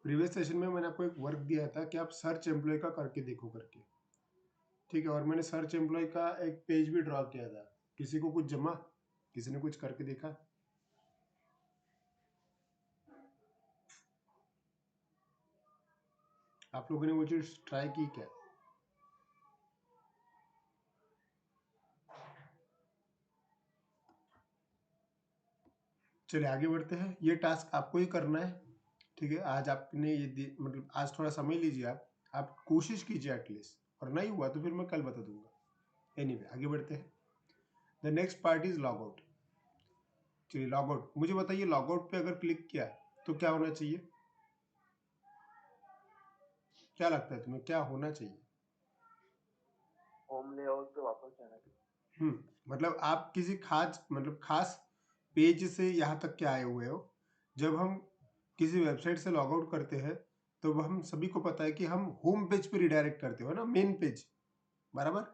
Previous session में मैंने आपको एक वर्क दिया था कि आप सर्च एम्प्लॉय का करके देखो करके, ठीक है। और मैंने सर्च एम्प्लॉय का एक पेज भी ड्रॉ किया था। किसी को कुछ जमा, किसी ने कुछ करके देखा? आप लोगों ने वो चीज ट्राई की क्या? चलिए आगे बढ़ते हैं। ये टास्क आपको ही करना है, ठीक है। आज आपने ये मतलब आज थोड़ा समय लीजिए, आप कोशिश कीजिए एटलीस्ट, और नहीं हुआ तो फिर मैं कल बता दूंगा। एनीवे आगे बढ़ते हैं। The next part is log out. चलिए लॉग आउट, मुझे बताइए लॉग आउट पे अगर क्लिक किया तो क्या होना चाहिए? क्या लगता है तुम्हें क्या होना चाहिए? होम लेआउट पे वापस जाना चाहिए। मतलब आप किसी खास पेज से यहाँ तक के आए हुए हो। जब हम किसी वेबसाइट से लॉग आउट करते हैं तो हम सभी को पता है कि हम होम पेज पे रिडायरेक्ट करते हो ना, मेन पेज, बराबर?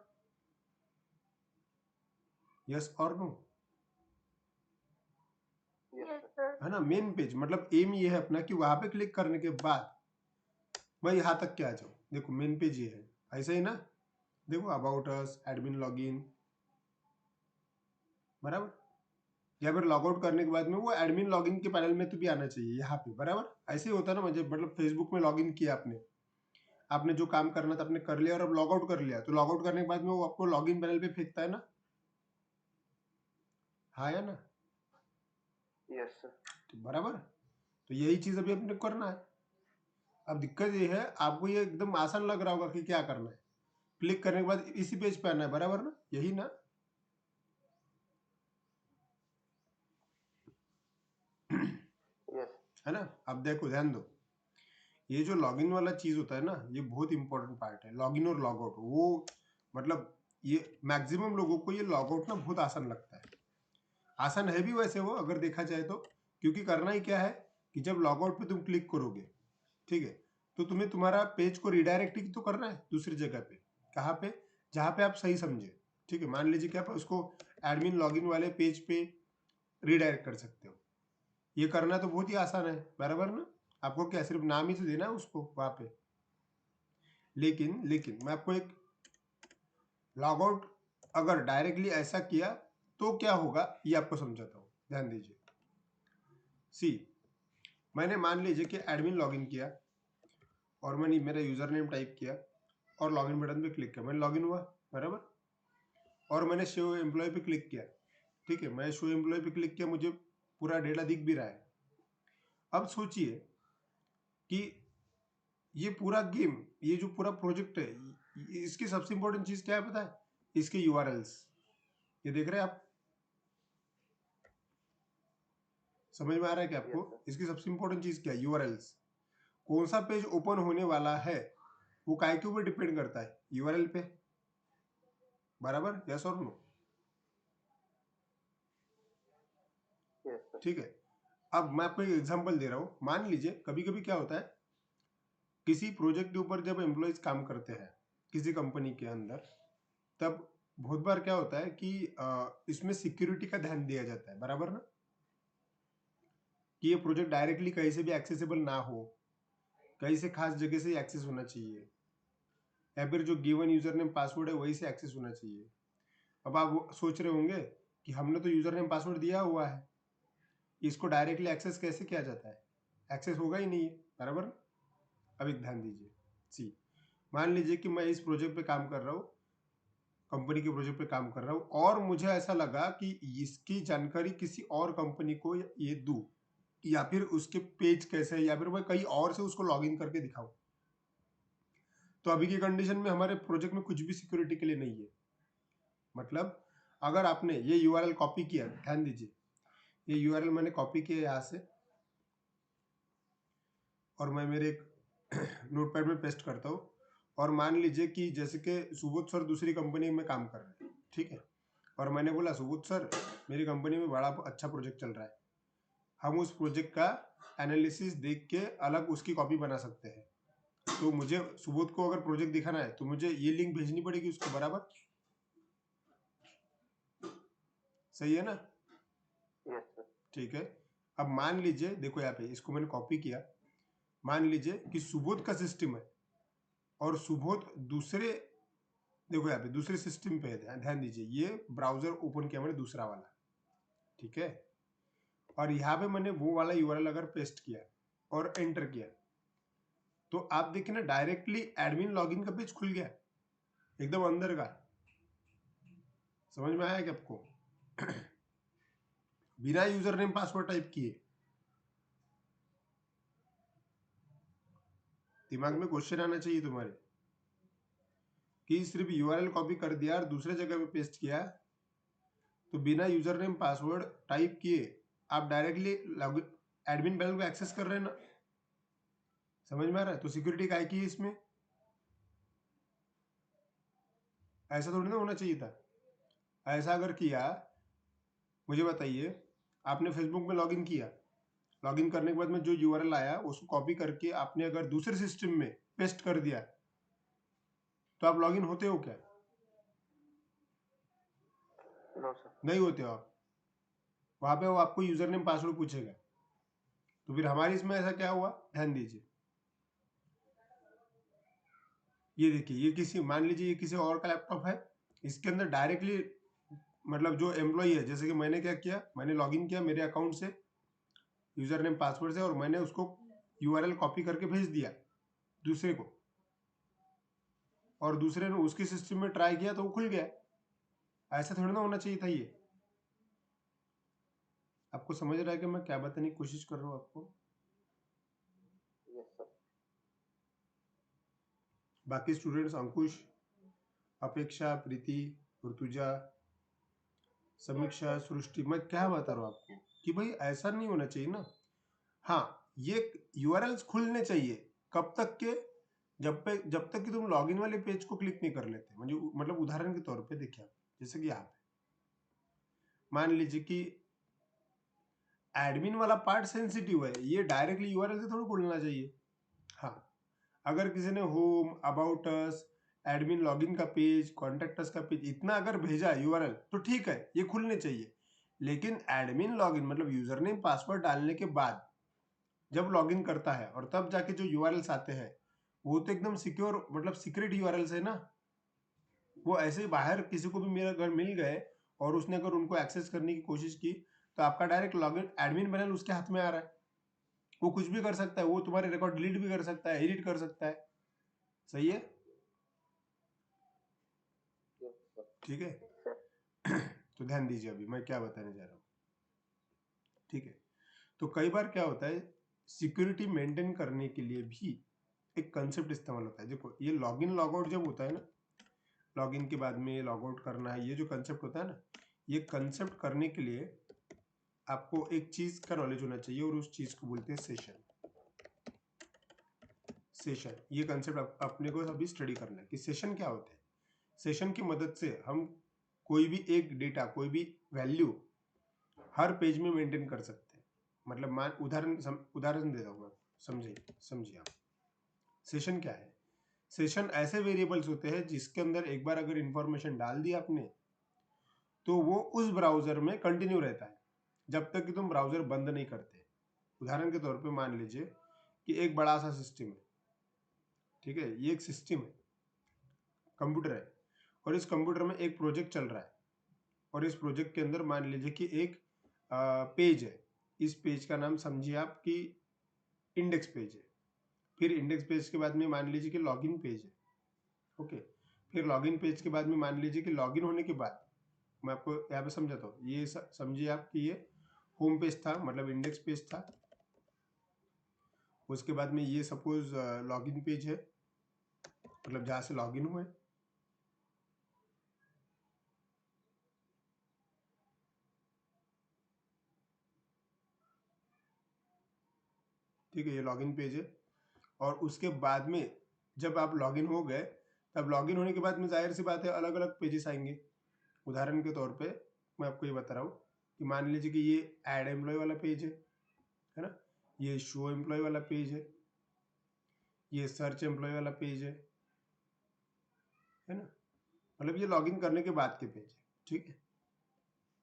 यस और नो? Yes sir. है ना, मेन पेज। मतलब एम ये है अपना कि वहां पे क्लिक करने के बाद मैं यहाँ तक के आ जाऊँ। देखो मेन पेज ये है, ऐसा ही ना? देखो अबाउट अस, एडमिन लॉगिन, बराबर? या फिर लॉग आउट करने के बाद में वो एडमिन लॉगिन के पैनल में तो भी आना चाहिए यहाँ पे, बराबर? ऐसे ही होता है ना। मुझे मतलब फेसबुक में लॉगिन किया आपने, आपने जो काम करना था आपने कर लिया और अब लॉग आउट कर लिया, तो लॉग आउट करने के बाद में वो आपको लॉगिन पैनल पे फेंकता है ना, हाँ या ना? Yes sir. तो बराबर, तो यही चीज अभी अपने करना है। अब दिक्कत ये है, आपको ये एकदम आसान लग रहा होगा कि क्या करना है। क्लिक करने के बाद इसी पेज पे आना है, बराबर ना? यही ना? यस। है ना? अब देखो ध्यान दो, ये जो लॉगिन वाला चीज होता है ना, ये बहुत इंपॉर्टेंट पार्ट है। लॉगिन और लॉग आउट, वो मतलब ये मैक्सिमम लोगों को ये लॉग आउट ना बहुत आसान लगता है। आसान है भी वैसे वो, अगर देखा जाए तो। क्योंकि करना ही क्या है कि जब लॉग आउट पे तुम क्लिक करोगे, ठीक है, तो तुम्हें तुम्हारा पेज को रिडायरेक्ट ही तो करना है दूसरी जगह पे। कहाँ पे? जहाँ पे आप सही समझे, ठीक है। मान लीजिए कि आप उसको एडमिन लॉगिन वाले पेज पे रिडायरेक्ट कर सकते हो। ये करना तो बहुत ही आसान है, बराबर ना? आपको क्या सिर्फ नाम ही तो देना है उसको वहां पे। लेकिन मैं आपको एक लॉग आउट अगर डायरेक्टली ऐसा किया तो क्या होगा ये आपको समझाता हूँ, ध्यान दीजिए। सी, मैंने मान लीजिए कि एडमिन लॉगिन किया और मैंने मेरा यूजर नेम टाइप किया और लॉगिन बटन पे क्लिक किया, मैंने लॉगिन हुआ, बराबर? और मैंने शो एम्प्लॉय पे क्लिक किया, ठीक है। मैं शो एम्प्लॉय पे क्लिक किया, मुझे पूरा डेटा दिख भी रहा है। अब सोचिए कि ये पूरा गेम, ये जो पूरा प्रोजेक्ट है, इसकी सबसे इंपॉर्टेंट चीज क्या है पता है? इसके यूआरएल्स। ये देख रहे हैं आप? समझ में आ रहा है क्या आपको? Yes sir. इसकी सबसे इंपॉर्टेंट चीज क्या है? यूआरएल्स। कौन सा पेज ओपन होने वाला है वो काय के ऊपर डिपेंड करता है? यूआरएल पे, बराबर? यस और नो? Yes sir. ठीक है। अब मैं आपको एक एग्जांपल दे रहा हूं। मान लीजिए कभी कभी क्या होता है, किसी प्रोजेक्ट के ऊपर जब एम्प्लॉयज काम करते हैं किसी कंपनी के अंदर, तब बहुत बार क्या होता है कि इसमें सिक्योरिटी का ध्यान दिया जाता है, बराबर ना? कि ये प्रोजेक्ट डायरेक्टली कहीं से भी एक्सेसिबल ना हो, कहीं से खास जगह से एक्सेस होना चाहिए, या फिर जो गिवन यूजर नेम पासवर्ड है वही से एक्सेस होना चाहिए। अब आप सोच रहे होंगे कि हमने तो यूजर नेम पासवर्ड दिया हुआ है, इसको डायरेक्टली एक्सेस कैसे किया जाता है? एक्सेस होगा ही नहीं है, बराबर ना? अब एक ध्यान दीजिए। सी, मान लीजिए कि मैं इस प्रोजेक्ट पे काम कर रहा हूँ, कंपनी के प्रोजेक्ट पे काम कर रहा हूँ, और मुझे ऐसा लगा कि इसकी जानकारी किसी और कंपनी को ये दूं, या फिर उसके पेज कैसे है, या फिर मैं कहीं और से उसको लॉग इन करके दिखाऊं। तो अभी की कंडीशन में हमारे प्रोजेक्ट में कुछ भी सिक्योरिटी के लिए नहीं है। मतलब अगर आपने ये यूआरएल कॉपी किया, ध्यान दीजिए, ये यूआरएल मैंने कॉपी किया यहाँ से और मैं मेरे एक नोटपैड में पेस्ट करता हूँ। और मान लीजिए कि जैसे कि सुबोध सर दूसरी कंपनी में काम कर रहे हैं, ठीक है, और मैंने बोला सुबोध सर मेरी कंपनी में बड़ा अच्छा प्रोजेक्ट चल रहा है, हम उस प्रोजेक्ट का एनालिसिस देख के अलग उसकी कॉपी बना सकते हैं। तो मुझे सुबोध को अगर प्रोजेक्ट दिखाना है तो मुझे ये लिंक भेजनी पड़ेगी उसको, बराबर? सही है ना? Yes sir. ठीक है। अब मान लीजिए, देखो यहाँ पे इसको मैंने कॉपी किया, मान लीजिए कि सुबोध का सिस्टम है और सुबोध दूसरे, देखो यहाँ पे दूसरे सिस्टम पे है, ध्यान दीजिए, ये ब्राउजर ओपन किया मैंने दूसरा वाला, ठीक है, और यहाँ पे मैंने वो वाला यूआरएल अगर पेस्ट किया और एंटर किया तो आप देखिए ना डायरेक्टली एडमिन लॉगिन का पेज खुल गया एकदम अंदर का। समझ में आया क्या आपको? बिना यूजर नेम पासवर्ड टाइप किए। दिमाग में क्वेश्चन आना चाहिए तुम्हारे कि सिर्फ यूआरएल कॉपी कर दिया और दूसरे जगह पे पेस्ट किया तो बिना यूजर नेम पासवर्ड टाइप किए आप डायरेक्टली एडमिन पैनल को एक्सेस कर रहे हैं ना। समझ में आ रहा है? तो सिक्योरिटी काय की है इसमें? ऐसा थोड़ी ना होना चाहिए था। ऐसा अगर किया, मुझे बताइए, आपने फेसबुक में लॉगिन किया, लॉगिन करने के बाद में जो यूआरएल आया उसको कॉपी करके आपने अगर दूसरे सिस्टम में पेस्ट कर दिया तो आप लॉगिन होते हो क्या? No sir. नहीं होते हो आप। वहां पे वो आपको यूजर नेम पासवर्ड पूछेगा। तो फिर हमारे इसमें ऐसा क्या हुआ, ध्यान दीजिए। ये देखिए, ये किसी, मान लीजिए ये किसी और का लैपटॉप है, इसके अंदर डायरेक्टली मतलब जो एम्प्लॉय है, जैसे कि मैंने क्या किया, मैंने लॉगिन किया मेरे अकाउंट से यूजर नेम पासवर्ड से और मैंने उसको यूआरएल कॉपी करके भेज दिया दूसरे को, और दूसरे ने उसके सिस्टम में ट्राई किया तो वो खुल गया। ऐसा थोड़ी ना होना चाहिए था। ये आपको समझ रहा है कि मैं क्या बताने की कोशिश कर रहा हूँ आपको? Yes sir. बाकी स्टूडेंट्स, अंकुश, अपेक्षा, प्रीति, ऋतुजा, समीक्षा, सृष्टि, मैं क्या बता रहा हूँ आपको कि भाई ऐसा नहीं होना चाहिए ना। हाँ, ये यूआरएल्स खुलने चाहिए कब तक के, जब तक कि तुम लॉगिन वाले पेज को क्लिक नहीं कर लेते। मतलब उदाहरण के तौर पे देखिए आप, जैसे कि यहाँ पे मान लीजिए कि एडमिन वाला पार्ट सेंसिटिव है, ये डायरेक्टली यूआरएल से थोड़ी खुलना चाहिए। हाँ, अगर किसी ने home, about us, admin login का पेज, कॉन्टेक्ट अस का पेज, इतना अगर भेजा यूआरएल तो ठीक है, ये खुलने चाहिए। लेकिन एडमिन लॉगिन मतलब यूजर नेम पासवर्ड डालने के बाद जब लॉगिन करता है और तब जाके जो यूआरएल्स आते हैं वो तो एकदम सिक्योर, मतलब सीक्रेट यूआरएल्स है ना। वो ऐसे ही बाहर किसी को भी मेरा घर मिल गए और उसने अगर उनको एक्सेस करने की कोशिश की तो आपका डायरेक्ट लॉगिन एडमिन पैनल उसके हाथ में आ रहा है। वो कुछ भी कर सकता है, वो तुम्हारे रिकॉर्ड डिलीट भी कर सकता है, एडिट कर सकता है। सही है? Yes sir. ठीक है। सर। तो ध्यान दीजिए अभी मैं क्या बताने जा रहा हूँ। ठीक है, तो कई बार क्या होता है, सिक्योरिटी मेंटेन करने के लिए भी एक कंसेप्ट इस्तेमाल होता है। देखो, ये लॉगिन लॉगआउट जब होता है ना, लॉगिन के बाद में लॉगआउट करना है, ये जो कंसेप्ट होता है ना, ये कंसेप्ट करने के लिए आपको एक चीज का नॉलेज होना चाहिए और उस चीज को बोलते हैं सेशन। सेशन, ये कंसेप्ट अपने को अभी स्टडी करना है कि सेशन क्या होते हैं। सेशन की मदद से हम कोई भी एक डेटा, कोई भी वैल्यू हर पेज में मेंटेन कर सकते हैं। मतलब मान उदाहरण देता हूँ मैं, समझिए आप। सेशन क्या है? सेशन ऐसे वेरिएबल्स होते हैं जिसके अंदर एक बार अगर इंफॉर्मेशन डाल दी आपने तो वो उस ब्राउजर में कंटिन्यू रहता है जब तक कि तुम ब्राउजर बंद नहीं करते। उदाहरण के तौर पे मान लीजिए कि एक बड़ा सा सिस्टम है, ठीक है, ये एक सिस्टम है, कंप्यूटर है, और इस कंप्यूटर में एक प्रोजेक्ट चल रहा है और इस प्रोजेक्ट के अंदर मान लीजिए कि एक पेज है। इस पेज का नाम समझिए आप कि इंडेक्स पेज है। फिर इंडेक्स पेज के बाद में मान लीजिए कि लॉगिन पेज है। ओके, फिर लॉगिन पेज के बाद में मान लीजिए कि लॉगिन होने के बाद, मैं आपको यहाँ पे समझाता हूँ, ये समझिए आप कि ये होम पेज था, मतलब इंडेक्स पेज था। उसके बाद में ये सपोज लॉगिन पेज है, मतलब जहाँ से लॉगिन हुए। ठीक है, ये लॉगिन पेज है। और उसके बाद में जब आप लॉगिन हो गए, तब लॉगिन होने के बाद में जाहिर सी बात है अलग अलग पेजेस आएंगे। उदाहरण के तौर पे मैं आपको ये बता रहा हूँ कि मान लीजिए कि ये ऐड एम्प्लॉय वाला पेज है ना, ये शो एम्प्लॉय वाला पेज है, ये सर्च एम्प्लॉय वाला पेज है ना। मतलब ये लॉगिन करने के बाद के पेज है। ठीक है,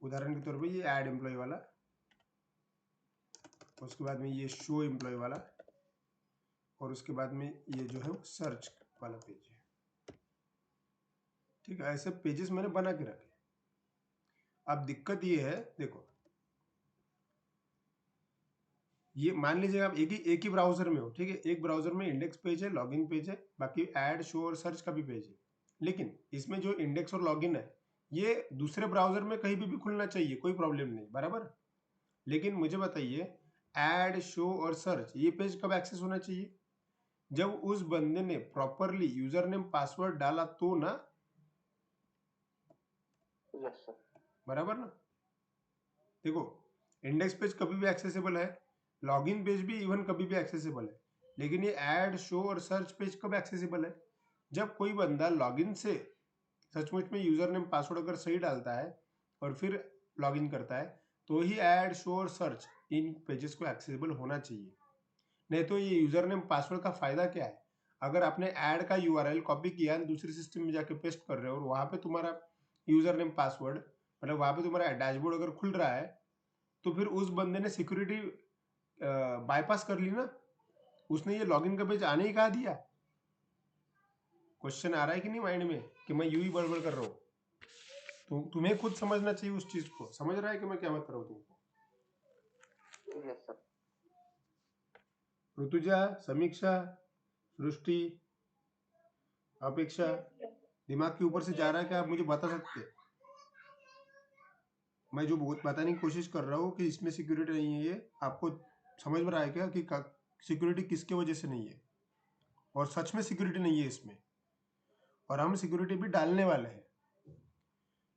उदाहरण के तौर पे ये ऐड एम्प्लॉय वाला, उसके बाद में ये शो एम्प्लॉय वाला, और उसके बाद में ये जो है सर्च वाला पेज है। ठीक है, ऐसे पेजेस मैंने बना के रखे। अब दिक्कत ये है, देखो ये मान लीजिए आप एक ही ब्राउजर में हो, ठीक है, एक ब्राउजर में इंडेक्स पेज है, लॉगिन पेज है, बाकी ऐड, शो और सर्च का भी पेज है। लेकिन इसमें जो इंडेक्स और लॉगिन है ये दूसरे ब्राउजर में कहीं भी खुलना चाहिए, कोई प्रॉब्लम नहीं, बराबर। लेकिन मुझे बताइए ऐड, शो और सर्च ये पेज कब एक्सेस होना चाहिए? जब उस बंदे ने प्रॉपरली यूजर नेम पासवर्ड डाला तो ना, यस सर। बराबर ना। देखो इंडेक्स पेज कभी भी एक्सेसिबल है, लॉगिन पेज भी इवन कभी भी एक्सेसिबल है, लेकिन ये ऐड, शो और सर्च पेज कब एक्सेसिबल है? जब कोई बंदा लॉगिन से सचमुच में यूजर नेम पासवर्ड अगर सही डालता है और फिर लॉगिन करता है तो ही ऐड, शो और सर्च इन पेजेस को एक्सेसिबल होना चाहिए। नहीं तो ये यूजर नेम पासवर्ड का फायदा क्या है? अगर आपने ऐड का यूआरएल कॉपी किया दूसरे सिस्टम में जाके पेस्ट कर रहे हो और वहां पे तुम्हारा यूजर नेम पासवर्ड, मतलब वहां पे तुम्हारा डैशबोर्ड अगर खुल रहा है तो फिर उस बंदे ने सिक्योरिटी बाईपास कर ली ना, उसने ये लॉगिन का पेज आने ही कहा दिया। क्वेश्चन आ रहा है कि नहीं माइंड में कि मैं यूं ही बड़बड़ कर रहा हूँ? तो तुम्हें खुद समझना चाहिए उस चीज को। समझ रहा है कि मैं क्या बता रहा हूँ तुमको? Yes sir. ऋतुजा, समीक्षा, सृष्टि, अपेक्षा, दिमाग के ऊपर से जा रहा है कि आप मुझे बता सकते हैं? मैं जो बताने की कोशिश कर रहा हूँ कि इसमें सिक्योरिटी नहीं है, ये आपको समझ में रहा है क्या कि सिक्योरिटी किसके वजह से नहीं है? और सच में सिक्योरिटी नहीं है इसमें, और हम सिक्योरिटी भी डालने वाले हैं।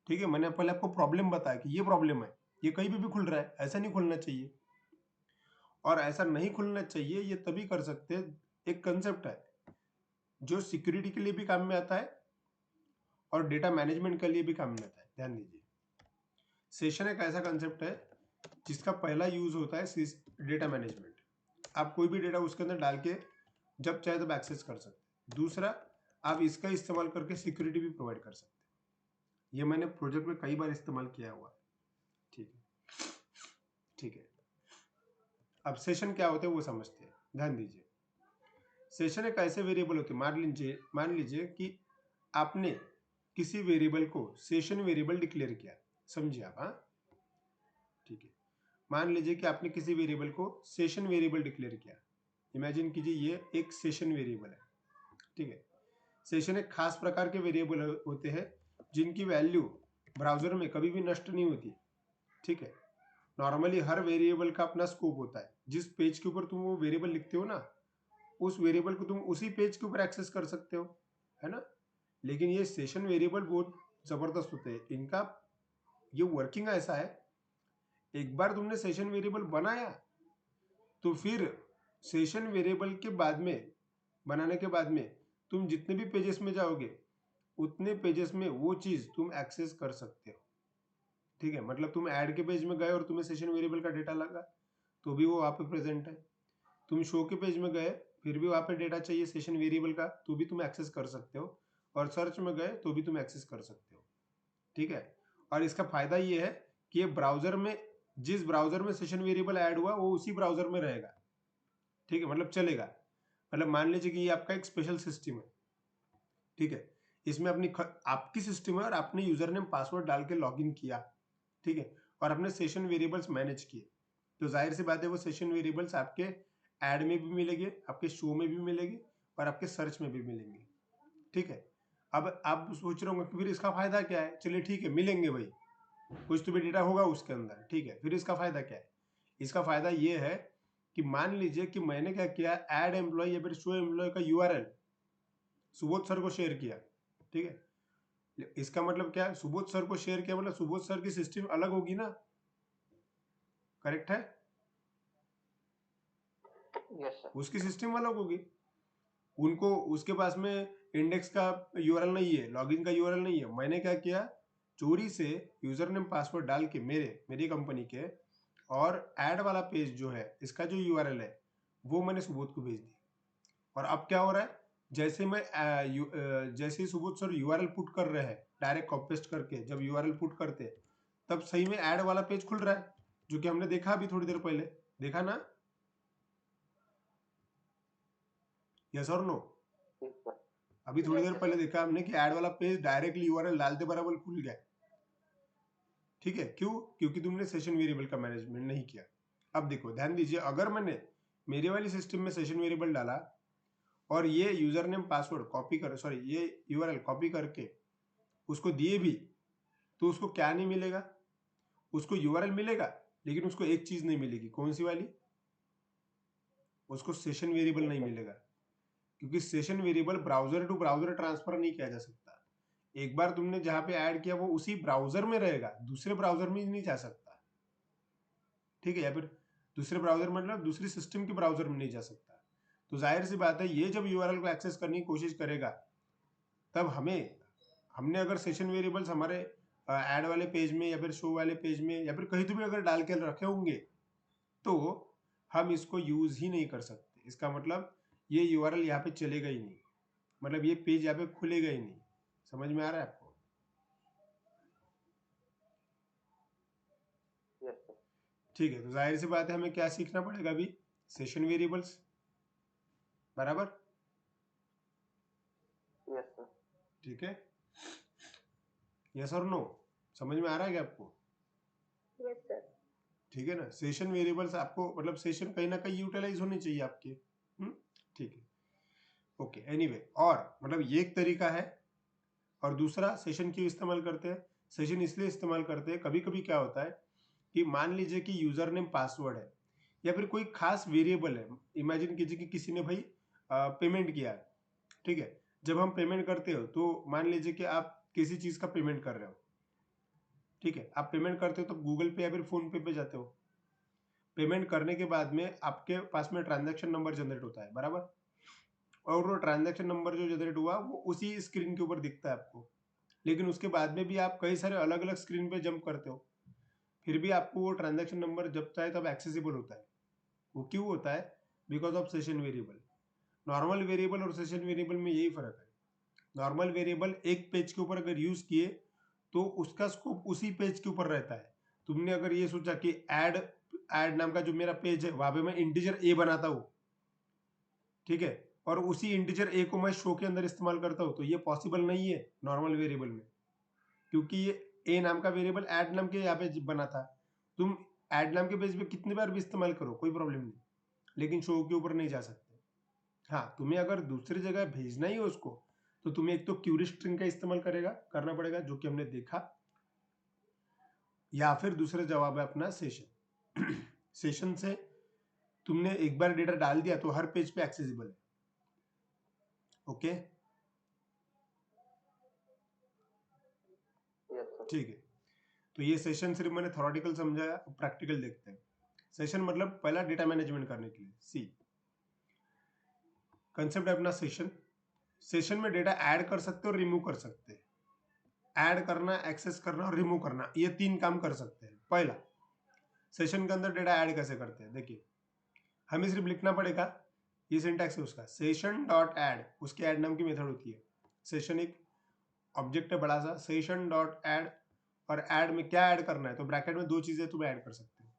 ठीक है, मैंने पहले आपको प्रॉब्लम बताया कि ये प्रॉब्लम है, ये कहीं भी खुल रहा है, ऐसा नहीं खुलना चाहिए। और ऐसा नहीं खुलना चाहिए ये तभी कर सकते हैं, एक कंसेप्ट है जो सिक्योरिटी के लिए भी काम में आता है और डेटा मैनेजमेंट के लिए भी काम में आता है। ध्यान दीजिए, सेशन एक ऐसा कंसेप्ट है जिसका पहला यूज होता है डेटा मैनेजमेंट। आप कोई भी डेटा उसके अंदर डाल के जब चाहे तब एक्सेस कर सकते हैं। दूसरा, आप इसका इस्तेमाल करके सिक्योरिटी भी प्रोवाइड कर सकते हैं। ये मैंने प्रोजेक्ट में कई बार इस्तेमाल किया हुआ है। ठीक है, ठीक है। अब सेशन क्या होते हैं वो समझते हैं। ध्यान दीजिए, सेशन एक ऐसे वेरिएबल होते हैं, मान लीजिए कि आपने किसी वेरिएबल को सेशन वेरिएबल डिक्लेयर किया। समझिए आप, हाँ ठीक है। मान लीजिए कि आपने किसी वेरिएबल को सेशन वेरिएबल डिक्लेयर किया। इमेजिन कीजिए ये एक सेशन वेरिएबल है। ठीक है, सेशन एक खास प्रकार के वेरिएबल होते हैं जिनकी वैल्यू ब्राउजर में कभी भी नष्ट नहीं होती। ठीक है, नॉर्मली हर वेरिएबल का अपना स्कोप होता है। जिस पेज के ऊपर तुम वो वेरिएबल लिखते हो ना, उस वेरिएबल को तुम उसी पेज के ऊपर एक्सेस कर सकते हो, है ना। लेकिन ये सेशन वेरिएबल बहुत जबरदस्त होते हैं। इनका ये वर्किंग ऐसा है, एक बार तुमने सेशन वेरिएबल बनाया तो फिर सेशन वेरिएबल के बाद में, बनाने के बाद में तुम जितने भी पेजेस में जाओगे उतने पेजेस में वो चीज तुम एक्सेस कर सकते हो। ठीक है, मतलब तुम ऐड के पेज में गए और तुम्हें सेशन वेरिएबल का डेटा लगा तो भी वो वहां पे प्रेजेंट है। तुम शो के पेज में गए फिर भी वहां पे डेटा चाहिए सेशन वेरिएबल का, तो भी तुम एक्सेस कर सकते हो। और सर्च में गए तो भी तुम एक्सेस कर सकते हो। ठीक है, और इसका फायदा ये है कि ये ब्राउजर में, जिस ब्राउजर में सेशन वेरिएबल ऐड हुआ वो उसी ब्राउजर में रहेगा। ठीक है, मतलब चलेगा। मतलब मान लीजिए कि ये आपका एक स्पेशल सिस्टम है। ठीक है, इसमें आपकी सिस्टम है और आपने यूजर नेम पासवर्ड डाल के लॉगिन किया। ठीक है, और अपने सेशन वेरिएबल्स मैनेज किए, तो जाहिर सी बात है वो सेशन वेरिएबल्स आपके ऐड में भी मिलेंगे, आपके शो में भी मिलेंगे और आपके सर्च में भी मिलेंगे। ठीक है, अब आप सोच रहे होंगे कि फिर इसका फायदा क्या है? चलिए ठीक है, मिलेंगे भाई, कुछ तो भी डेटा होगा उसके अंदर। ठीक है, फिर इसका फायदा क्या है? इसका फायदा ये है कि मान लीजिए कि मैंने क्या किया, ऐड एम्प्लॉय या फिर शो एम्प्लॉय का यूआरएल सुबोध सर को शेयर किया। ठीक है, इसका मतलब क्या है? सुबोध सर को शेयर किया मतलब सुबोध सर की सिस्टम अलग होगी ना, करेक्ट है? Yes sir. उसकी सिस्टम अलग होगी, उनको उसके पास में इंडेक्स का यूआरएल नहीं है, लॉगिन का यूआरएल नहीं है। मैंने क्या किया, चोरी से यूजर नेम पासवर्ड डाल के मेरी कंपनी के, और ऐड वाला पेज जो है इसका जो यूआरएल है वो मैंने सुबोध को भेज दी। और अब क्या हो रहा है, जैसे ही सुबोध सर यूआरएल पुट कर रहे हैं डायरेक्ट कॉपी पेस्ट करके, जब यूआरएल पुट करते हैं तब सही में ऐड वाला पेज खुल रहा है, जो कि हमने देखा अभी थोड़ी देर पहले, देखा ना। यस और नो? ठीक सर। अभी थोड़ी देर Yes, पहले sir. देखा हमने कि ऐड वाला पेज डायरेक्टली यूआरएल डालते बराबर खुल गया। ठीक है, क्यों? क्योंकि तुमने सेशन वेरिएबल का मैनेजमेंट नहीं किया। अब देखो ध्यान दीजिए, अगर मैंने मेरे वाली सिस्टम में सेशन वेरिएबल डाला और ये यूजर नेम पासवर्ड कॉपी कर सॉरी ये यूआरएल कॉपी करके उसको दिए भी, तो उसको क्या नहीं मिलेगा? उसको यूआरएल मिलेगा, लेकिन उसको एक चीज नहीं मिलेगी। कौन सी वाली? उसको सेशन वेरिएबल नहीं मिलेगा, क्योंकि session variable browser to browser transfer नहीं किया जा सकता। एक बार तुमने जहां पे ऐड किया वो उसी ब्राउजर में रहेगा, दूसरे ब्राउजर में नहीं जा सकता। ठीक है, या फिर दूसरे ब्राउजर मतलब दूसरी सिस्टम के ब्राउजर में नहीं जा सकता। तो जाहिर सी बात है, ये जब यूआरएल को एक्सेस करने की कोशिश करेगा, तब हमने अगर सेशन वेरिएबल्स हमारे ऐड वाले पेज में या फिर शो वाले पेज में या फिर कहीं तो भी अगर डाल के रखे होंगे, तो हम इसको यूज ही नहीं कर सकते। इसका मतलब ये यूआरएल यहाँ पे चलेगा ही नहीं, मतलब ये पेज यहाँ पे खुलेगा ही नहीं। समझ में आ रहा है आपको? Yes, sir. ठीक है, तो जाहिर सी बात है हमें क्या सीखना पड़ेगा अभी? सेशन वेरिएबल्स, बराबर? Yes, sir. ठीक है, यस और नो? समझ में आ रहा है क्या आपको? Yes, sir. ठीक है ना, सेशन वेरिएबल्स आपको मतलब सेशन कहीं ना कहीं यूटिलाइज होने चाहिए आपके। ठीक है, ओके। एनीवे, और मतलब ये एक तरीका है। और दूसरा, सेशन क्यों इस्तेमाल करते हैं? सेशन इसलिए इस्तेमाल करते हैं, कभी कभी क्या होता है कि मान लीजिए कि यूजर नेम पासवर्ड है या फिर कोई खास वेरिएबल है। इमेजिन कीजिए कि किसी ने भाई पेमेंट किया है। ठीक है, जब हम पेमेंट करते हो तो मान लीजिए कि आप किसी चीज का पेमेंट कर रहे हो। ठीक है, आप पेमेंट करते हो तो गूगल पे या फिर फोन पे जाते हो। पेमेंट करने के बाद में आपके पास में ट्रांजैक्शन नंबर जनरेट होता है, बराबर? और वो ट्रांजैक्शन नंबर जो जनरेट हुआ वो उसी स्क्रीन के ऊपर दिखता है आपको। लेकिन उसके बाद में भी आप कई सारे अलग अलग स्क्रीन पे जंप करते हो, फिर भी आपको वो ट्रांजैक्शन नंबर जब चाहे तब एक्सेसिबल होता है। वो क्यों होता है? Because of session variable. Normal variable और सेशन वेरिएबल में यही फर्क है। नॉर्मल वेरिएबल एक पेज के ऊपर अगर यूज किए तो उसका स्कोप उसी पेज के ऊपर रहता है। तुमने अगर ये सोचा कि ऐड नाम का जो मेरा पेज है वहां पे मैं इंटीजर ए बनाता हूँ, ठीक है, और उसी इंटीजर ए को मैं शो के अंदर इस्तेमाल करता हूँ, तो ये पॉसिबल नहीं है नॉर्मल वेरिएबल में, क्योंकि ये ए नाम का वेरिएबल ऐड नाम के यहाँ पे बना था। तुम ऐड नाम के पेज पे कितनी बार भी इस्तेमाल करो, कोई प्रॉब्लम नहीं, लेकिन शो के ऊपर नहीं जा सकते। हाँ, तुम्हें अगर दूसरी जगह भेजना ही हो उसको, तो तुम्हें एक तो क्यूरी स्ट्रिंग का इस्तेमाल करना पड़ेगा, जो कि हमने देखा, या फिर दूसरा जवाब है अपना सेशन। सेशन से तुमने एक बार डेटा डाल दिया तो हर पेज पे एक्सेसिबल है। Okay, Yes, sir. ठीक है। तो ये सेशन सिर्फ मैंने थ्योरेटिकल समझाया, प्रैक्टिकल देखते हैं। सेशन मतलब पहला डेटा मैनेजमेंट करने के लिए। सी कंसेप्ट है अपना सेशन। सेशन में डेटा ऐड कर सकते हो और रिमूव कर सकते हैं। ऐड करना, एक्सेस करना और रिमूव करना, ये तीन काम कर सकते हैं। पहला, सेशन के अंदर डेटा ऐड कैसे करते हैं? देखिए, हमें सिर्फ लिखना पड़ेगा, ये सिंटैक्स है उसका, सेशन डॉट ऐड, उसके ऐड नाम की मेथड होती है। सेशन एक ऑब्जेक्ट है बड़ा सा, सेशन डॉट ऐड, और ऐड में क्या ऐड करना है, तो ब्रैकेट में दो चीजें तुम ऐड कर सकते हो।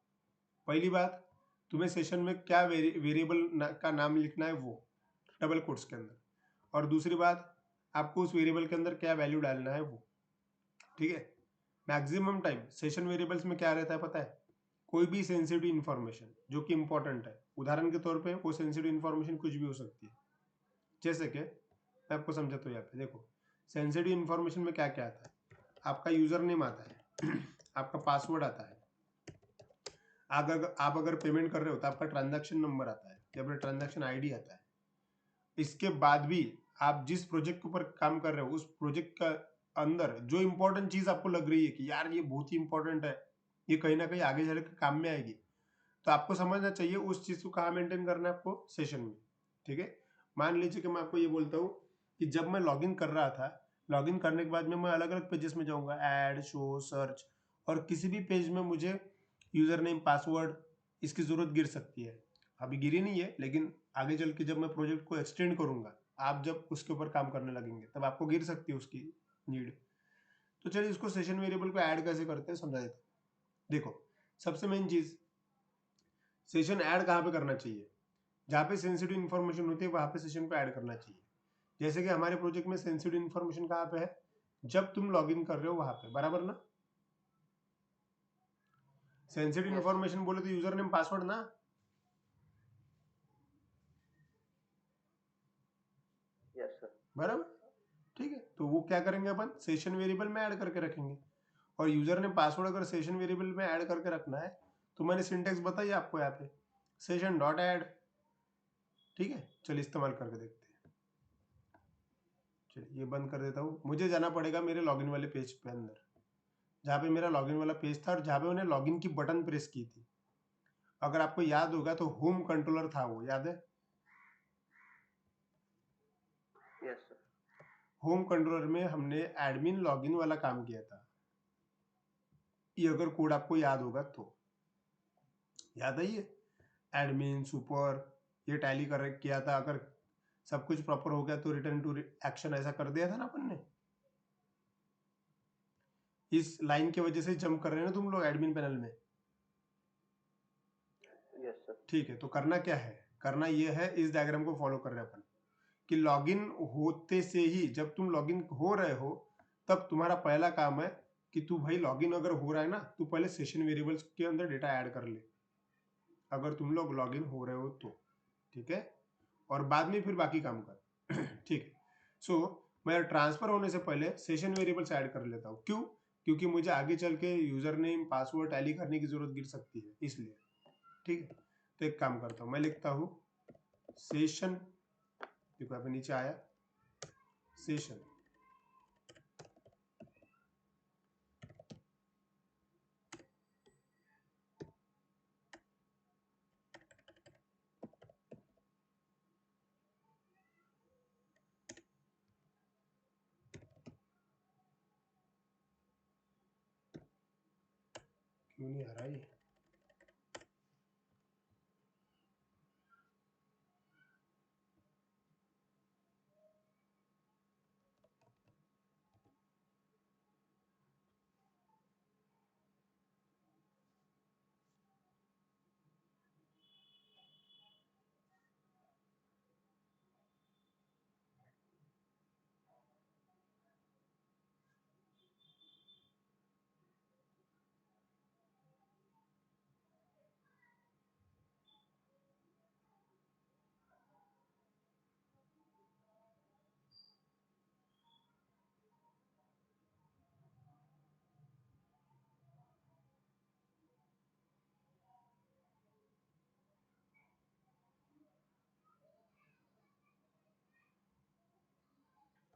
पहली बात, तुम्हें सेशन में क्या वेरिएबल का नाम लिखना है वो डबल कोट्स के अंदर, और दूसरी बात, आपको उस वेरिएबल के अंदर क्या वैल्यू डालना है वो। ठीक है, मैक्सिमम टाइम सेशन वेरिएबल्स में क्या रहता है पता है? कोई भी सेंसिटिव इन्फॉर्मेशन जो कि इंपॉर्टेंट है, उदाहरण के तौर पे वो सेंसिटिव इन्फॉर्मेशन कुछ भी हो सकती है। जैसे कि मैं आपको समझाता हूँ यहाँ पे, देखो सेंसिटिव इन्फॉर्मेशन में क्या क्या आता है? आपका यूजर नेम आता है, आपका पासवर्ड आता है, आप अगर पेमेंट कर रहे हो तो आपका ट्रांजैक्शन नंबर आता है या फिर ट्रांजैक्शन आईडी आता है। इसके बाद भी आप जिस प्रोजेक्ट के ऊपर काम कर रहे हो उस प्रोजेक्ट का अंदर जो इंपॉर्टेंट चीज आपको लग रही है कि यार ये बहुत ही इंपॉर्टेंट है, ये कहीं ना कहीं आगे चलकर काम में आएगी, तो आपको समझना चाहिए उस चीज को कहाँ मेंटेन करना है आपको, सेशन में। ठीक है, मान लीजिए कि मैं आपको ये बोलता हूँ कि जब मैं लॉगिन कर रहा था, लॉगिन करने के बाद में मैं अलग अलग पेजेस में जाऊंगा, ऐड, शो, सर्च, और किसी भी पेज में मुझे यूजर नेम, पासवर्ड, इसकी जरूरत गिर सकती है। अभी गिरी नहीं है, लेकिन आगे चल के जब मैं प्रोजेक्ट को एक्सटेंड करूंगा, आप जब उसके ऊपर काम करने लगेंगे, तब आपको गिर सकती है उसकी नीड। तो चलिए इसको सेशन वेरिएबल को ऐड कैसे करते हैं समझा देता हूँ। देखो, सबसे मेन चीज, सेशन ऐड कहाँ पे करना चाहिए? जहाँ पे सेंसिटिव इन्फॉर्मेशन होती है वहाँ पे सेशन को ऐड करना चाहिए। जैसे कि हमारे प्रोजेक्ट में सेंसिटिव इन्फॉर्मेशन कहाँ पे है, जब तुम लॉगिन कर रहे हो वहाँ पे, बराबर ना। Sensitive Yes. इन्फॉर्मेशन बोले तो यूजर नेम पासवर्ड ना। Yes, sir. बराबर, ठीक है। तो वो क्या करेंगे अपन, सेशन वेरिएबल में ऐड करके रखेंगे। और यूजर ने पासवर्ड अगर सेशन वेरिएबल में ऐड करके रखना है तो मैंने सिंटेक्स बताई आपको यहाँ पे, सेशन डॉट ऐड। ठीक है, चलिए इस्तेमाल करके देखते हैं। चलिए ये बंद कर देता हूँ, मुझे जाना पड़ेगा मेरे लॉगिन वाले पेज पे अंदर, जहाँ पे मेरा लॉगिन वाला पेज था और जहाँ पे मैंने लॉगिन की बटन प्रेस की थी। अगर आपको याद होगा तो होम कंट्रोलर था वो, याद है। Yes, sir. होम कंट्रोलर में हमने एडमिन लॉगिन वाला काम किया था, ये अगर कोड आपको याद होगा तो। याद है ये एडमिन सुपर, ये टैली कर किया था। अगर सब कुछ प्रॉपर हो गया तो रिटर्न टू एक्शन ऐसा कर दिया था ना अपन ने। इस लाइन की वजह से जंप कर रहे हैं ना तुम लोग एडमिन पैनल में। Yes, sir. ठीक है, तो करना क्या है, करना ये है, इस डायग्राम को फॉलो कर रहे हैं अपन कि लॉगिन होते से ही, जब तुम लॉगिन हो रहे हो तब तुम्हारा पहला काम है कि तू भाई लॉगिन अगर हो रहा है ना, तू पहले सेशन वेरिएबल्स के अंदर डेटा ऐड कर ले, अगर तुम लोग लॉगिन हो रहे हो तो। ठीक है, और बाद में फिर बाकी काम कर। ठीक है, सो मैं ट्रांसफर होने से पहले सेशन वेरिएबल्स ऐड कर लेता हूँ। क्यों, क्योंकि मुझे आगे चल के यूजर नेम पासवर्ड टैली करने की जरूरत गिर सकती है, इसलिए। ठीक है, तो एक काम करता हूँ, मैं लिखता हूँ सेशन, देखो यहाँ पे नीचे आया सेशन, क्यों नहीं आ रहा ये।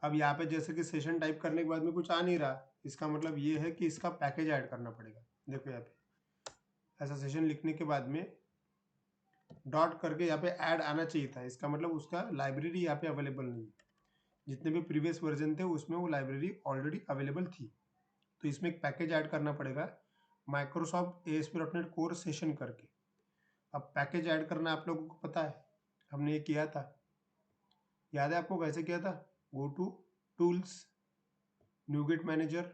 अब यहाँ पे जैसे कि सेशन टाइप करने के बाद में कुछ आ नहीं रहा, इसका मतलब ये है कि इसका पैकेज ऐड करना पड़ेगा। देखो यहाँ पे ऐसा सेशन लिखने के बाद में डॉट करके यहाँ पे ऐड आना चाहिए था, इसका मतलब उसका लाइब्रेरी यहाँ पे अवेलेबल नहीं है। जितने भी प्रीवियस वर्जन थे उसमें वो लाइब्रेरी ऑलरेडी अवेलेबल थी, तो इसमें एक पैकेज ऐड करना पड़ेगा माइक्रोसॉफ्ट ASP.NET कोर सेशन करके। अब पैकेज ऐड करना आप लोगों को पता है, हमने ये किया था, याद है आपको कैसे किया था। Go to tools, NuGet manager,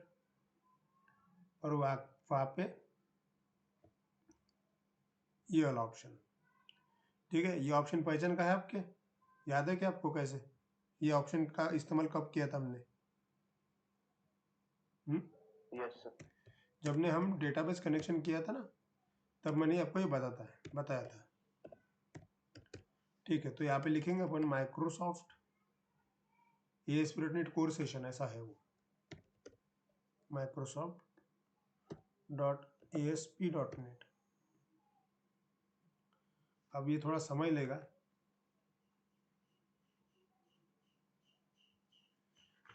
और वहाँ पे ये वाला ऑप्शन। ठीक है, ये ऑप्शन पहचान का है आपके, याद है क्या आपको कैसे ये ऑप्शन का इस्तेमाल कब किया था हमने। Yes, sir. जब ने हम डेटाबेस कनेक्शन किया था ना, तब मैंने आपको ये बताया था। ठीक है, तो यहाँ पे लिखेंगे अपन माइक्रोसॉफ्ट ASP.NET कोर सेशन, ऐसा है वो, microsoft.asp.net। अब ये थोड़ा समय लेगा,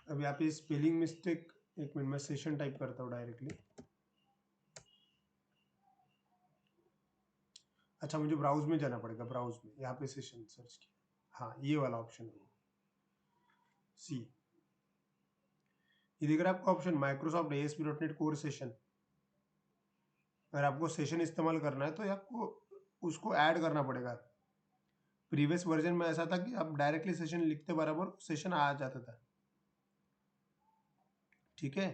अब यहाँ पे स्पेलिंग मिस्टेक, एक मिनट में सेशन टाइप करता हूँ डायरेक्टली। अच्छा, मुझे ब्राउज में जाना पड़ेगा, ब्राउज में यहाँ पे सेशन सर्च किया, हाँ ये वाला ऑप्शन है सी, ये दिख रहा है आपको option Microsoft ASP.NET core session. अगर आपको सेशन इस्तेमाल करना है तो आपको उसको ऐड करना पड़ेगा। प्रीवियस वर्जन में ऐसा था कि आप डायरेक्टली सेशन लिखते बराबर सेशन आ जाता था। ठीक है,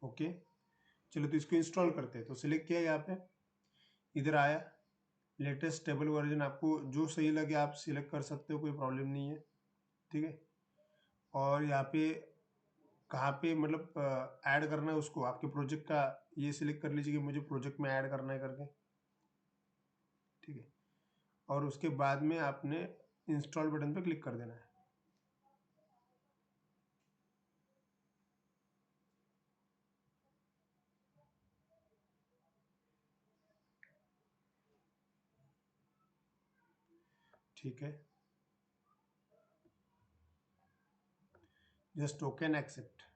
ओके, चलो तो इसको इंस्टॉल करते हैं। तो सिलेक्ट किया यहाँ पे, इधर आया, लेटेस्ट स्टेबल वर्जन, आपको जो सही लगे आप सिलेक्ट कर सकते हो, कोई प्रॉब्लम नहीं है, ठीक है। और यहाँ पे कहाँ पे मतलब ऐड करना है उसको, आपके प्रोजेक्ट का ये सिलेक्ट कर लीजिए कि मुझे प्रोजेक्ट में ऐड करना है करके, ठीक है। और उसके बाद में आपने इंस्टॉल बटन पे क्लिक कर देना है। ठीक है, जस्ट ओके एंड एक्सेप्ट।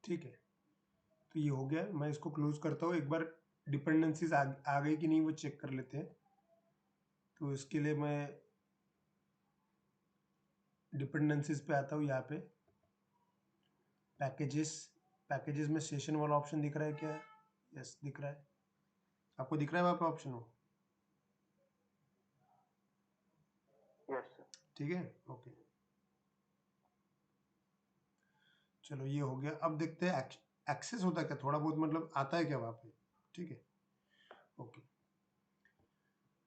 ठीक है, तो ये हो गया। मैं इसको क्लोज करता हूँ। एक बार डिपेंडेंसीज आ गई कि नहीं वो चेक कर लेते हैं। तो इसके लिए मैं डिपेंडेंसीज पे आता हूँ। यहाँ पे पैकेजेस, पैकेजेस में सेशन वाला ऑप्शन दिख रहा है क्या? यस दिख रहा है। आपको दिख रहा है वहाँ पे ऑप्शन हो? Yes sir. ठीक है, ओके। चलो ये हो गया। अब देखते हैं एक्सेस होता है क्या, थोड़ा बहुत मतलब आता है क्या वहाँ पे, ठीक है, ओके।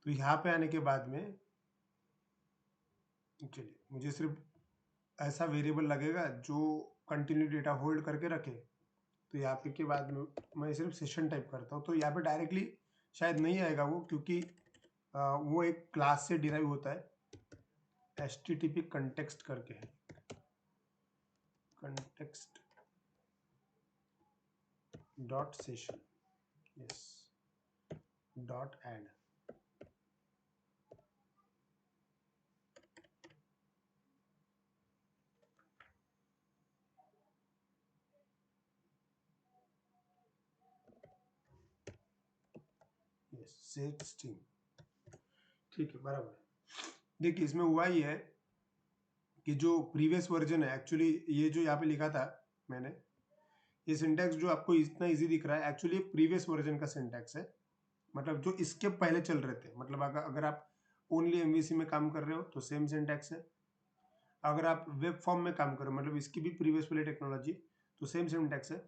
तो यहाँ पे आने के बाद में चलिए, मुझे सिर्फ ऐसा वेरिएबल लगेगा जो कंटिन्यू डेटा होल्ड करके रखे। तो यहाँ पे के बाद में मैं सिर्फ सेशन टाइप करता हूँ। तो यहाँ पे डायरेक्टली शायद नहीं आएगा वो, क्योंकि वो एक क्लास से डिराइव होता है, HTTP कंटेक्स्ट करके है, context dot session, yes dot add. Yes set string, ठीक है, बराबर है। देखिए इसमें हुआ ही है कि जो प्रीवियस वर्जन है, एक्चुअली ये जो यहाँ पे लिखा था मैंने, ये सिंटैक्स जो आपको इतना इजी दिख रहा है, एक्चुअली प्रीवियस वर्जन का सिंटैक्स है। मतलब जो इसके पहले चल रहे थे, मतलब अगर आप ओनली MVC में काम कर रहे हो तो सेम सिंटैक्स है। अगर आप वेब फॉर्म में काम कर रहे हो, मतलब इसकी भी प्रीवियस वाली टेक्नोलॉजी, तो सेम सिंटैक्स है।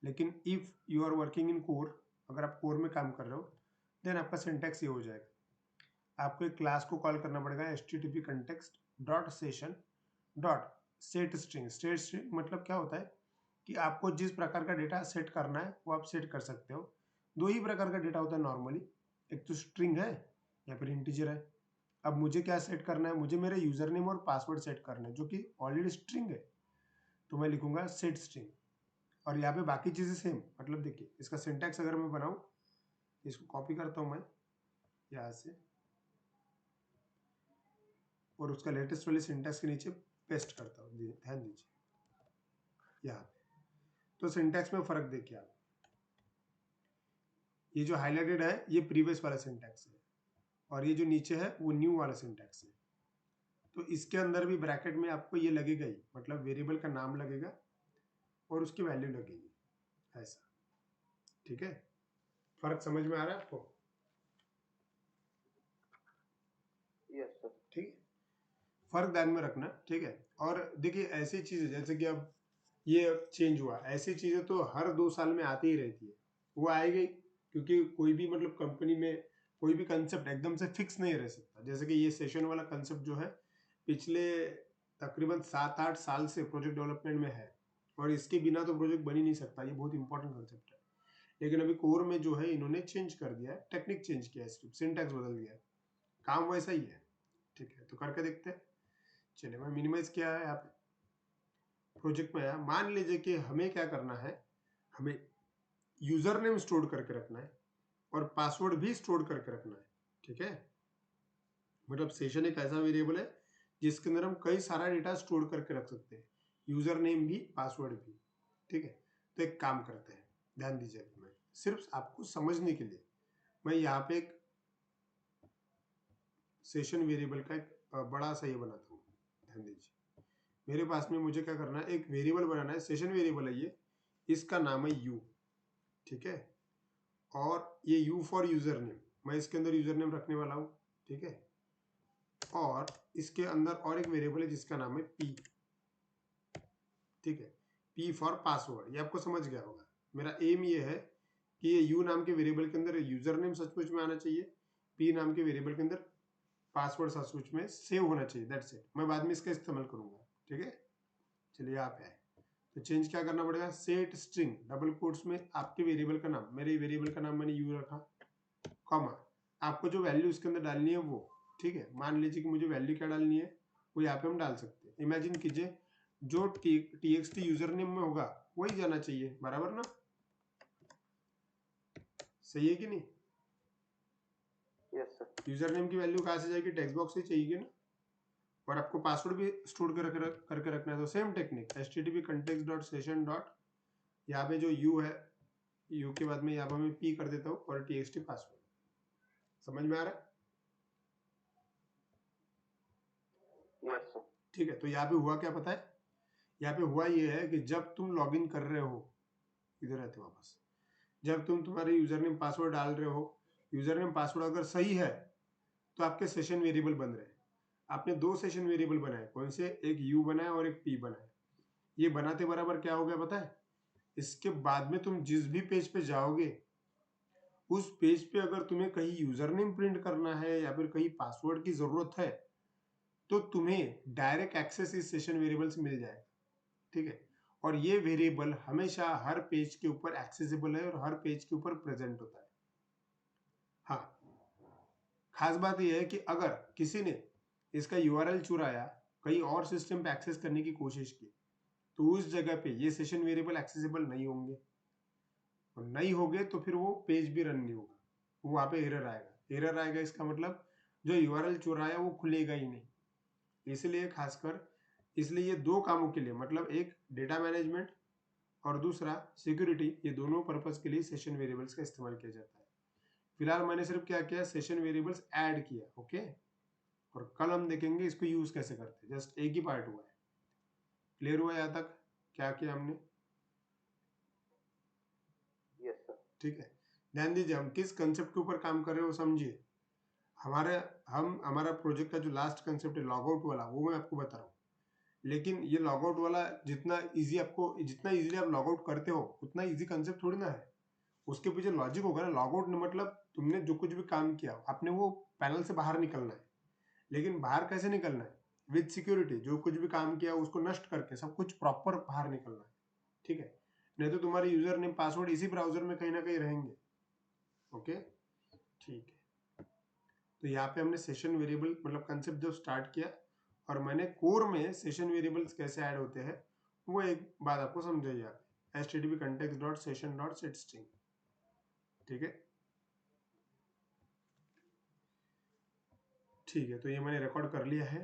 लेकिन if you are working in core, अगर आप कोर में काम कर रहे हो, देन आपका सिंटैक्स ये हो जाएगा। आपको एक क्लास को कॉल करना पड़ेगा, HTTP context dot session dot set string. Set string मतलब क्या होता है कि आपको जिस प्रकार का डेटा सेट करना है वो आप सेट कर सकते हो। दो ही प्रकार का डेटा होता है नॉर्मली, एक तो स्ट्रिंग है या फिर इंटीजर है। अब मुझे क्या सेट करना है, मुझे मेरे यूजर नेम और पासवर्ड सेट करना है, जो कि ऑलरेडी स्ट्रिंग है। तो मैं लिखूंगा सेट स्ट्रिंग, और यहाँ पे बाकी चीजें सेम। मतलब देखिए इसका सिंटैक्स अगर मैं बनाऊं, इसको कॉपी करता हूं मैं यहाँ से, और उसका लेटेस्ट वाले सिंटैक्स के नीचे पेस्ट करता हूँ। ध्यान दीजिए यहाँ पे, तो सिंटैक्स में फर्क देखिए आप। ये जो हाईलाइटेड है ये प्रीवियस वाला सिंटैक्स है, और ये जो नीचे है वो न्यू वाला सिंटैक्स है। तो इसके अंदर भी ब्रैकेट में आपको ये लगेगा ही, मतलब वेरिएबल का नाम लगेगा और उसकी वैल्यू लगेगी, ऐसा, ठीक है। फर्क समझ में आ रहा है आपको? Yes sir. ठीक है, फर्क ध्यान में रखना, ठीक है। और देखिए ऐसी चीजें जैसे कि अब ये चेंज हुआ, ऐसी चीजें तो हर 2 साल में आती ही रहती है। वो आएगी, क्योंकि कोई भी मतलब कंपनी में कोई भी कंसेप्ट एकदम से फिक्स नहीं रह सकता। जैसे कि ये सेशन वाला कंसेप्ट जो है, पिछले तकरीबन 7-8 साल से प्रोजेक्ट डेवलपमेंट में है, और इसके बिना तो प्रोजेक्ट बन ही नहीं सकता। ये बहुत इंपॉर्टेंट कंसेप्ट है। लेकिन अभी कोर में जो है इन्होंने चेंज कर दिया है, टेक्निक चेंज किया है, सिर्फ सिंटैक्स बदल दिया है, काम वैसा ही है, ठीक है। तो करके देखते हैं। चलिए मैं मिनिमाइज किया है, आप प्रोजेक्ट में आया। मान लीजिए कि हमें क्या करना है, हमें यूजर नेम स्टोर करके रखना है और पासवर्ड भी स्टोर करके रखना है, ठीक है। मतलब सेशन एक ऐसा वेरिएबल है जिसके अंदर हम कई सारा डेटा स्टोर करके रख सकते हैं, यूजर नेम भी, पासवर्ड भी। ठीक है, तो एक काम करते हैं, ध्यान दीजिए। मैं सिर्फ आपको समझने के लिए मैं यहाँ पे एक सेशन वेरिएबल का एक बड़ा सा ये बनाता हूँ। ध्यान दीजिए, मेरे पास में मुझे क्या करना है, एक वेरिएबल बनाना है, सेशन वेरिएबल है ये, इसका नाम है यू। ठीक है, और ये यू फॉर यूजर नेम, मैं इसके अंदर यूजर नेम रखने वाला हूँ। ठीक है, और इसके अंदर और एक वेरिएबल है जिसका नाम है पी। ठीक है, पी फॉर पासवर्ड, ये आपको समझ गया होगा। मेरा एम ये है कि ये यू नाम के वेरिएबल के अंदर यूजर नेम सचमुच में आना चाहिए, पी नाम के वेरिएबल के अंदर पासवर्ड सचमुच में सेव होना चाहिए। दैट्स इट, मैं बाद में इसका इस्तेमाल करूंगा। ठीक है, चलिए यहाँ पे आए तो चेंज क्या करना पड़ेगा, सेट स्ट्रिंग डबल कोट्स में आपके वेरिएबल का नाम, मेरे वेरिएबल का नाम मैंने यू रखा, कॉमा, आपको जो वैल्यू इसके अंदर डालनी है वो। ठीक है, मान लीजिए कि मुझे वैल्यू क्या डालनी है वो यहाँ पे हम डाल सकते हैं। इमेजिन कीजिए जो txt यूजर नेम में होगा वही जाना चाहिए, बराबर ना? सही है कि नहीं? Yes sir. यूजर नेम की वैल्यू कहाँ से जाएगी, टेक्स्ट बॉक्स से चाहिए ना? और आपको पासवर्ड भी स्टोर करके रखना है, तो same technique, http context dot session dot, यहाँ पे जो यू है, यू के बाद में यहाँ पे मैं पी कर देता हूँ और txt पासवर्ड। समझ में आ रहा है? Yes sir. ठीक है, तो यहाँ पे हुआ क्या पता है, यहाँ पे हुआ ये है कि जब तुम लॉगिन कर रहे हो, इधर रहते वापस, जब तुम तुम्हारे यूजर नेम पासवर्ड डाल रहे हो, यूजर नेम पासवर्ड अगर सही है तो आपके सेशन वेरिएबल बन रहे हैं। आपने दो सेशन वेरिएबल बनाए, कौन से, एक यू बनाया और एक पी बनाया। ये बनाते बराबर क्या हो गया पता है, इसके बाद में तुम जिस भी पेज पे जाओगे उस पेज पे अगर तुम्हें कहीं यूजर नेम प्रिंट करना है या फिर कहीं पासवर्ड की जरूरत है तो तुम्हें डायरेक्ट एक्सेस इस सेशन वेरिएबल से मिल जाएगा। ठीक है, और ये वेरिएबल हमेशा हर पेज के ऊपर एक्सेसिबल है और हर पेज के ऊपर प्रेजेंट होता है। हाँ, खास बात यह है कि अगर किसी ने इसका यूआरएल चुराया, कहीं और सिस्टम पे एक्सेस करने की कोशिश की, तो उस जगह पे ये सेशन वेरिएबल एक्सेसिबल नहीं होंगे, और नहीं होंगे तो फिर वो पेज भी रन नहीं होगा, वो वहां पे एरर आएगा। एरर आएगा इसका मतलब जो यूआरएल चुराया वो खुलेगा ही नहीं। इसलिए खासकर, इसलिए ये दो कामों के लिए, मतलब एक डेटा मैनेजमेंट और दूसरा सिक्योरिटी, ये दोनों पर्पस के लिए सेशन वेरिएबल्स का इस्तेमाल किया जाता है। फिलहाल मैंने सिर्फ क्या किया, सेशन वेरिएबल्स ऐड किया। ओके, और कल हम देखेंगे इसको यूज कैसे करते हैं। जस्ट एक ही पार्ट हुआ है, क्लियर हुआ यहाँ तक क्या किया हमने? Yes sir. ठीक है, ध्यान दीजिए, हम किस कंसेप्ट के ऊपर काम कर रहे हो समझिए। हमारा प्रोजेक्ट का जो लास्ट कंसेप्ट है लॉगआउट वाला, वो मैं आपको बता रहा हूँ। लेकिन ये लॉगआउट वाला जितना इजीली आप लॉगआउट करते हो उतना इजी कंसेप्ट थोड़ी ना है। उसके पीछे लॉजिक होगा ना। लॉगआउट मतलब तुमने जो कुछ भी काम किया आपने वो पैनल से बाहर निकलना है, लेकिन बाहर कैसे निकलना है, विद सिक्योरिटी। जो कुछ भी काम किया उसको नष्ट करके सब कुछ प्रॉपर बाहर निकलना है। ठीक है, नहीं तो तुम्हारे यूजर नेम पासवर्ड इसी ब्राउजर में कहीं ना कहीं रहेंगे। ओके, ठीक है, तो यहाँ पे हमने सेशन वेरिएबल मतलब कंसेप्ट जब स्टार्ट किया और मैंने कोर में सेशन वेरिएबल्स कैसे ऐड होते हैं वो एक बात आपको समझाई यहाँ पे, http context dot session dot set string. ठीक है, ठीक है, तो ये मैंने रिकॉर्ड कर लिया है।